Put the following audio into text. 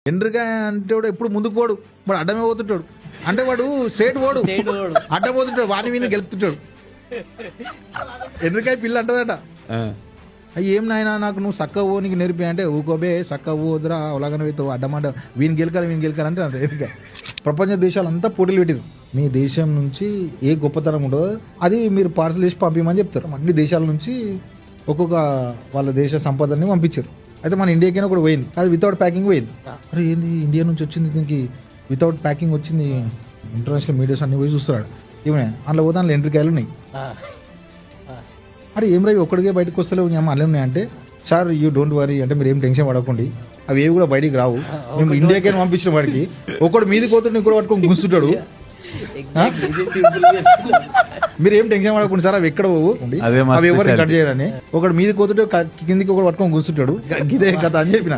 ఎండ్రికాయ అంటే వాడు ఎప్పుడు ముందుకు పోడు, వాడు అడ్డమే పోతుంటాడు. అంటే వాడు స్ట్రేట్ పోడు, అడ్డం పోతుంటాడు, వాడిని వీని గెలుపుతుంటాడు. ఎండ్రికాయ పిల్ల అంటదట, అయ్యి ఏం నాయన నాకు నువ్వు సక్క ఓ నీకు నేర్పి అంటే, ఊకోబే సక్క ఓదురా అలాగనే అవుతావు, అడ్డమాట వీని గెలకాలంటే అంత ఎండ్రికాయ. ప్రపంచ దేశాలు అంతా పోటీలు పెట్టారు, మీ దేశం నుంచి ఏ గొప్పతనం ఉండదో అది మీరు పార్సల్ చేసి పంపించమని చెప్తారు. అన్ని దేశాల నుంచి ఒక్కొక్క వాళ్ళ దేశ సంపదని పంపించారు. అయితే మన ఇండియాకైనా కూడా పోయింది, అది వితౌట్ ప్యాకింగ్ పోయింది. అరే ఏంది ఇండియా నుంచి వచ్చింది, దీనికి వితౌట్ ప్యాకింగ్ వచ్చింది. ఇంటర్నేషనల్ మీడియాస్ అన్ని పోయి చూస్తున్నాడు, ఏమే అందులో పోతే అందులో ఎంట్రికాయలు ఉన్నాయి. అరే ఏం రాయి ఒక్కడికే బయటకు వస్తలేవు అన్నీ ఉన్నాయంటే, సార్ యూ డోంట్ వరీ అంటే మీరు ఏం టెన్షన్ పడకండి, అవి ఏవి కూడా బయటికి రావు, మేము ఇండియాకైనా పంపించిన వాడికి. ఒకడు మీది పోతుంటే ఇంకోటి పట్టుకొని గుంస్తుంటాడు. మీరు ఏం టెన్షన్ పడకుండా సార్, అవి ఎక్కడ పోవు, అవి ఎవరిని కట్ చేయరని. ఒకడు మీది కోతుంటే కిందికి ఒకటి పట్టుకొని కూర్చుంటాడు, ఇదే కథ అని చెప్పిన.